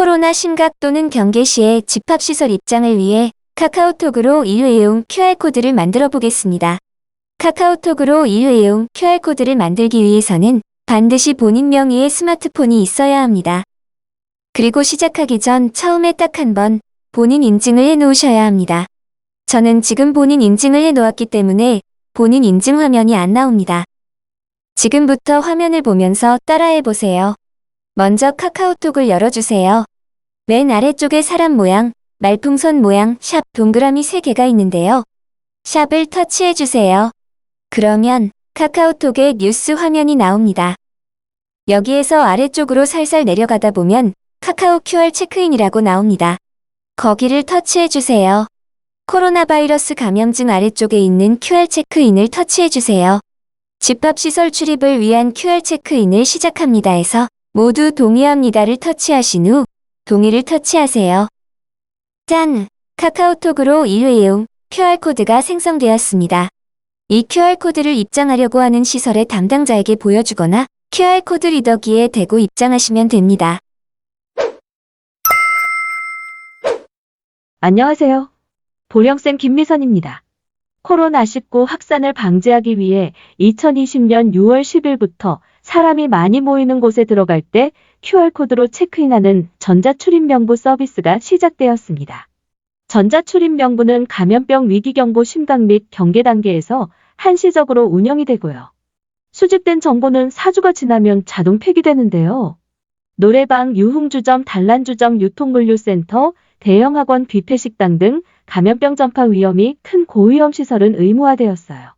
코로나 심각 또는 경계 시에 집합시설 입장을 위해 카카오톡으로 일회용 QR코드를 만들어 보겠습니다. 카카오톡으로 일회용 QR코드를 만들기 위해서는 반드시 본인 명의의 스마트폰이 있어야 합니다. 그리고 시작하기 전 처음에 딱 한 번 본인 인증을 해 놓으셔야 합니다. 저는 지금 본인 인증을 해 놓았기 때문에 본인 인증 화면이 안 나옵니다. 지금부터 화면을 보면서 따라해 보세요. 먼저 카카오톡을 열어주세요. 맨 아래쪽에 사람 모양, 말풍선 모양, 샵 동그라미 3개가 있는데요. 샵을 터치해주세요. 그러면 카카오톡의 뉴스 화면이 나옵니다. 여기에서 아래쪽으로 살살 내려가다 보면 카카오 QR 체크인이라고 나옵니다. 거기를 터치해주세요. 코로나 바이러스 감염증 아래쪽에 있는 QR 체크인을 터치해주세요. 집합시설 출입을 위한 QR 체크인을 시작합니다에서 모두 동의합니다를 터치하신 후 동의를 터치하세요. 짠! 카카오톡으로 일회용 QR코드가 생성되었습니다. 이 QR코드를 입장하려고 하는 시설의 담당자에게 보여주거나 QR코드 리더기에 대고 입장하시면 됩니다. 안녕하세요. 보령쌤 김미선입니다. 코로나19 확산을 방지하기 위해 2020년 6월 10일부터 사람이 많이 모이는 곳에 들어갈 때 QR코드로 체크인하는 전자출입명부 서비스가 시작되었습니다. 전자출입명부는 감염병 위기경보 심각 및 경계 단계에서 한시적으로 운영이 되고요. 수집된 정보는 4주가 지나면 자동 폐기되는데요. 노래방, 유흥주점, 단란주점, 유통물류센터, 대형학원, 뷔페식당 등 감염병 전파 위험이 큰 고위험 시설은 의무화되었어요.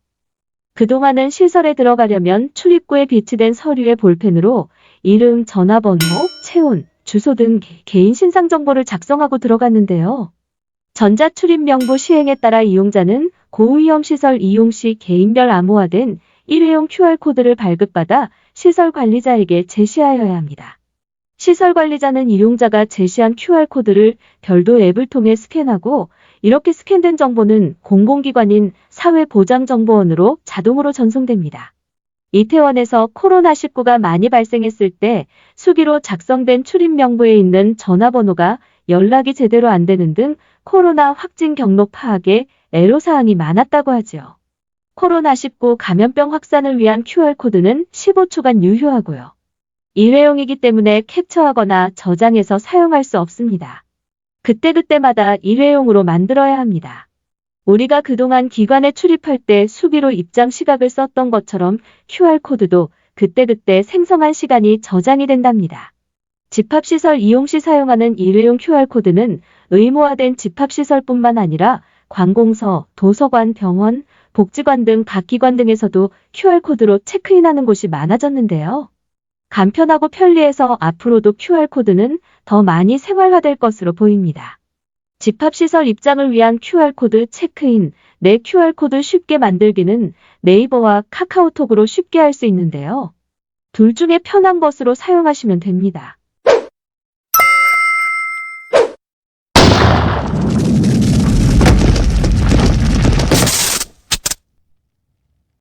그동안은 시설에 들어가려면 출입구에 비치된 서류의 볼펜으로 이름, 전화번호, 체온, 주소 등 개인 신상 정보를 작성하고 들어갔는데요. 전자출입명부 시행에 따라 이용자는 고위험 시설 이용 시 개인별 암호화된 일회용 QR코드를 발급받아 시설 관리자에게 제시하여야 합니다. 시설 관리자는 이용자가 제시한 QR코드를 별도 앱을 통해 스캔하고 이렇게 스캔된 정보는 공공기관인 사회보장정보원으로 자동으로 전송됩니다. 이태원에서 코로나19가 많이 발생했을 때 수기로 작성된 출입명부에 있는 전화번호가 연락이 제대로 안 되는 등 코로나 확진 경로 파악에 애로사항이 많았다고 하죠. 코로나19 감염병 확산을 위한 QR코드는 15초간 유효하고요. 일회용이기 때문에 캡처하거나 저장해서 사용할 수 없습니다. 그때그때마다 일회용으로 만들어야 합니다. 우리가 그동안 기관에 출입할 때 수기로 입장 시각을 썼던 것처럼 QR코드도 그때그때 생성한 시간이 저장이 된답니다. 집합시설 이용 시 사용하는 일회용 QR코드는 의무화된 집합시설뿐만 아니라 관공서, 도서관, 병원, 복지관 등 각 기관 등에서도 QR코드로 체크인하는 곳이 많아졌는데요. 간편하고 편리해서 앞으로도 QR코드는 더 많이 생활화될 것으로 보입니다. 집합시설 입장을 위한 QR코드 체크인, 내 QR코드 쉽게 만들기는 네이버와 카카오톡으로 쉽게 할 수 있는데요. 둘 중에 편한 것으로 사용하시면 됩니다.